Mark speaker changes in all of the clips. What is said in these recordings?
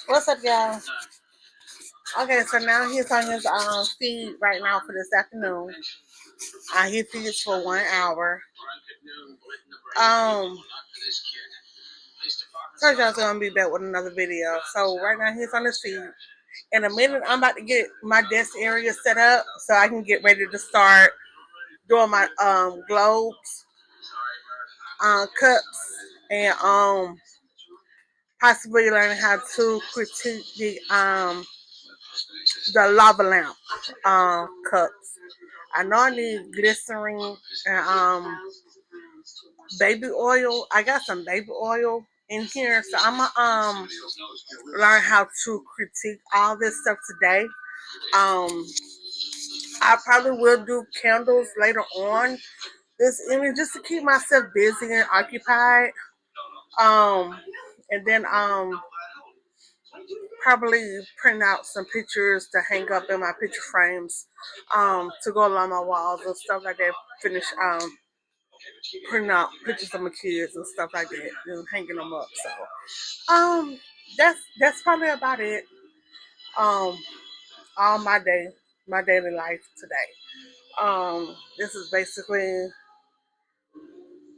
Speaker 1: What's up, y'all? Okay, so now he's on his feed right now for this afternoon. He feeds for 1 hour. Um, told you I was gonna be back with another video. So right now he's on his feed. In a minute, I'm about to get my desk area set up so I can get ready to start doing my globes, cups, and possibly learning how to critique the lava lamp cups. I know I need glycerin and baby oil. I got some baby oil in here, so I'm gonna learn how to critique all this stuff today. I probably will do candles later on this evening just to keep myself busy and occupied. Um, and then probably print out some pictures to hang up in my picture frames to go along my walls and stuff like that. Finish printing out pictures of my kids and stuff like that and hanging them up. So that's probably about it. Um, all my daily life today. This is basically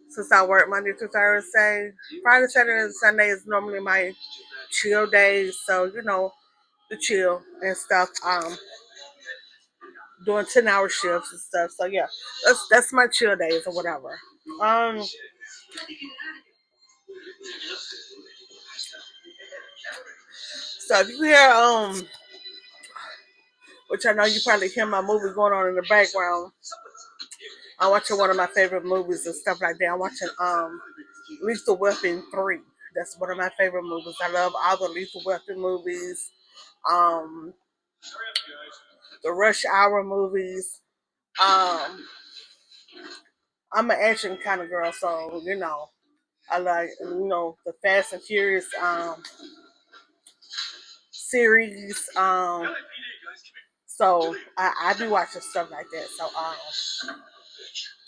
Speaker 1: since I work Monday through Thursday. Friday, Saturday, and Sunday is normally my chill days. So the chill and stuff. Doing 10-hour shifts and stuff. So yeah, that's my chill days or whatever. Um, so if you hear which I know you probably hear my movie going on in the background. I'm watching one of my favorite movies and stuff like that. I'm watching Lethal Weapon 3. That's one of my favorite movies. I love all the Lethal Weapon movies. Um, the Rush Hour movies. I'm an action kind of girl, so I like the Fast and Furious series. So I be watching stuff like that. So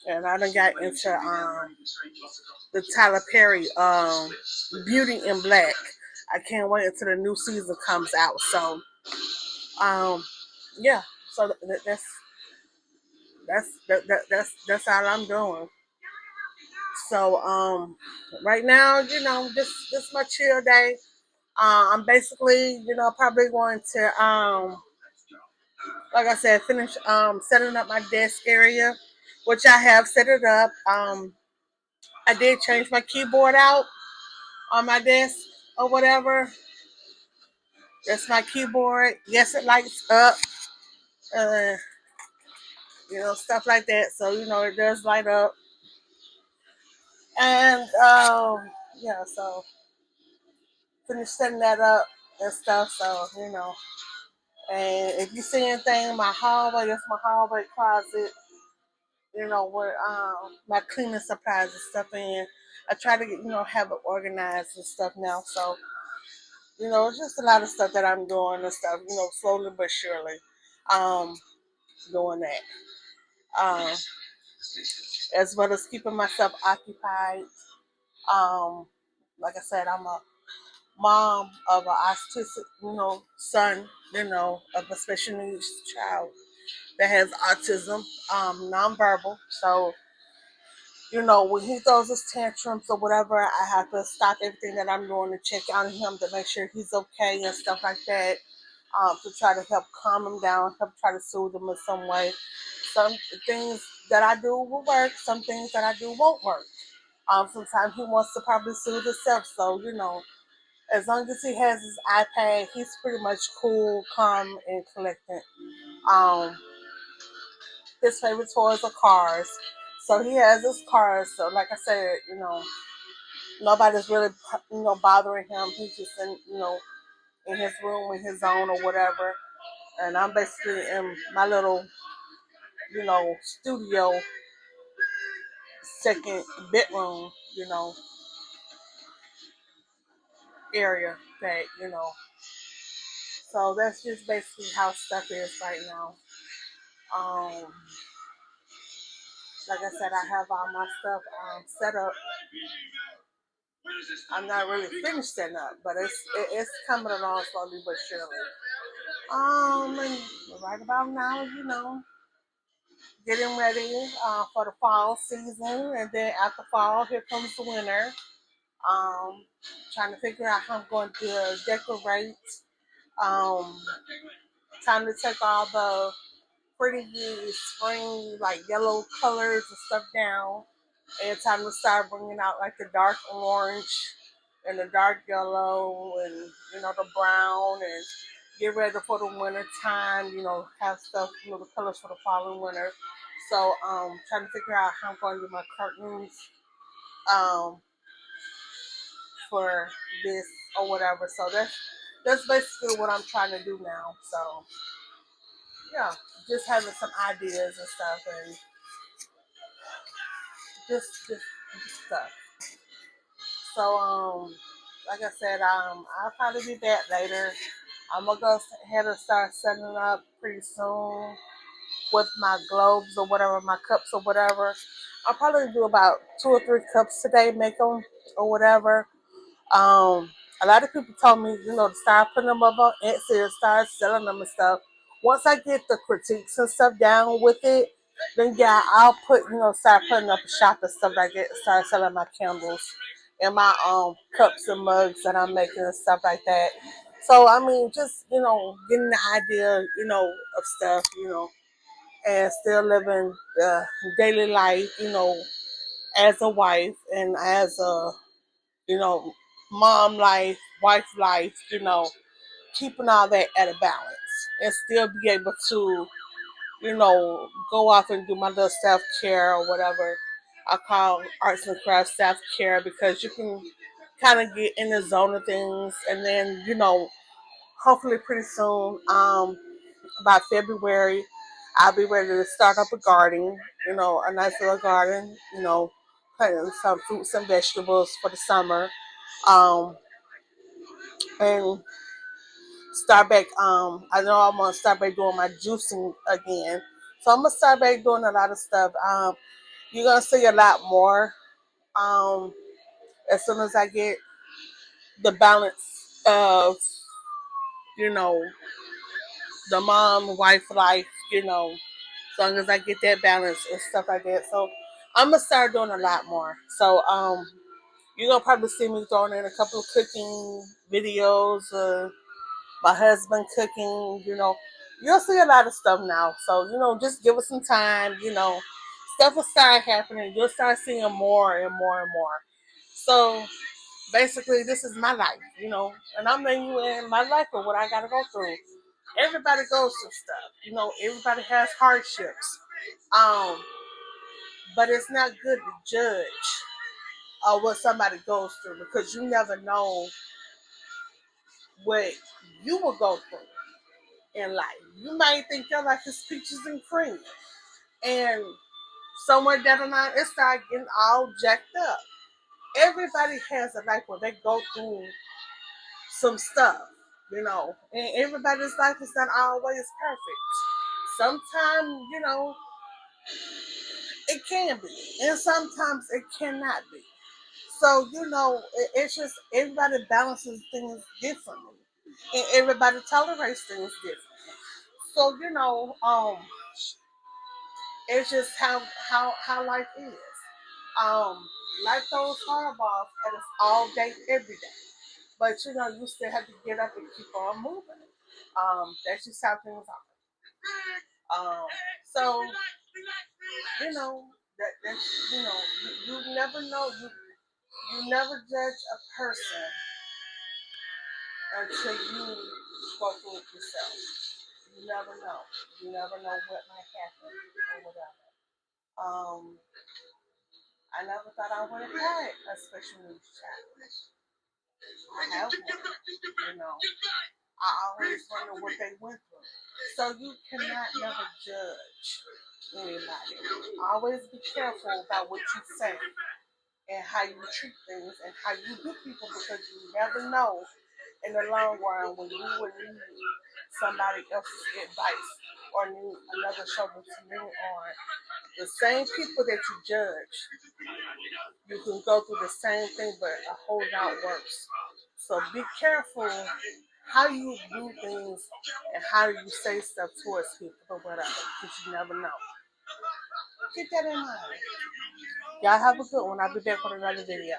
Speaker 1: and I done got into the Tyler Perry Beauty in Black. I can't wait until the new season comes out. So um yeah, so that's all I'm doing. So right now, this my chill day. I'm basically, probably going to like I said, finish setting up my desk area, which I have set it up. I did change my keyboard out on my desk or whatever. That's my keyboard. Yes, it lights up. Uh, stuff like that. So it does light up. And yeah, so finish setting that up and stuff. So and if you see anything in my hallway, that's my hallway closet. Where my cleaning supplies and stuff in. I try to get have it organized and stuff now. So it's just a lot of stuff that I'm doing and stuff. Slowly but surely, um, doing that. Um, as well as keeping myself occupied. Um, like I said, I'm a mom of an autistic, son, of a special needs child that has autism, nonverbal. So, when he throws his tantrums or whatever, I have to stop everything that I'm doing to check on him to make sure he's okay and stuff like that. To try to help calm him down, help try to soothe him in some way. Some things that I do will work, some things that I do won't work. Sometimes he wants to probably soothe himself, so as long as he has his iPad, he's pretty much cool, calm, and collected. Um, his favorite toys are cars, so he has his cars. So, like I said, nobody's really bothering him. He's just in his room, in his zone or whatever. And I'm basically in my little studio second bedroom, area that. So that's just basically how stuff is right now. Um, like I said, I have all my stuff set up I'm not really finished setting up, but it's coming along slowly but surely. And right about now, getting ready for the fall season, and then after fall, here comes the winter. Um, Trying to figure out how I'm going to decorate. Um, Time to take all the pretty spring like yellow colors and stuff down, and time to start bringing out like the dark orange and the dark yellow and the brown, and get ready for the winter time. Have stuff, the colors for the fall and winter. So trying to figure out how I'm going to do my curtains um for this or whatever. So that's basically what I'm trying to do now. So yeah, just having some ideas and stuff, and just stuff. So like I said, I'll probably be back later. I'm gonna go ahead and start setting up pretty soon with my globes or whatever, my cups or whatever. I'll probably do about 2 or 3 cups today, make them or whatever. Um, a lot of people told me, to start putting them up on Etsy and start selling them and stuff. Once I get the critiques and stuff down with it, then yeah, I'll start putting up a shop and stuff like that, start selling my candles and my cups and mugs that I'm making and stuff like that. So I mean, just getting the idea, of stuff, and still living the daily life, as a wife and as a you know, mom life, wife life, keeping all that at a balance and still be able to, go off and do my little self care or whatever I call arts and crafts self care, because you can kind of get in the zone of things, and then, hopefully pretty soon, by February, I'll be ready to start up a garden, a nice little garden, planting some fruits and vegetables for the summer. Um, and start back. I know I'm gonna start back doing my juicing again, so I'm gonna start back doing a lot of stuff. You're gonna see a lot more um, as soon as I get the balance of you know the mom wife life. As long as I get that balance and stuff like that. So I'm gonna start doing a lot more. So you're gonna probably see me throwing in a couple of cooking videos. My husband cooking, you'll see a lot of stuff now. So, just give us some time, stuff will start happening. You'll start seeing more and more and more. So basically this is my life, and I'm letting you in my life of what I gotta go through. Everybody goes through stuff, everybody has hardships. Um, but it's not good to judge what somebody goes through, because you never know what you will go through in life. You might think your life is peaches and cream, and somewhere down the line it start getting all jacked up. Everybody has a life where they go through some stuff, and everybody's life is not always perfect. Sometimes, it can be, and sometimes it cannot be. So, it's just everybody balances things differently, and everybody tolerates things differently. So, it's just how life is. Um, Life throws hardballs at us all day, every day. But you still have to get up and keep on moving. That's just how things are. So that's you never know. You never judge a person until you go through it yourself. You never know. You never know what might happen or whatever. Um, I never thought I would have had a special needs child. I have one. I always wonder what they went through. So you cannot never judge anybody. Always be careful about what you say and how you treat things and how you do people, because you never know in the long run when you would need somebody else's advice or need another shoulder to lean on. The same people that you judge, you can go through the same thing, but a whole lot worse. So be careful how you do things and how you say stuff towards people or whatever, because you never know. Keep that in mind. Y'all have a good one. I'll be back with another video.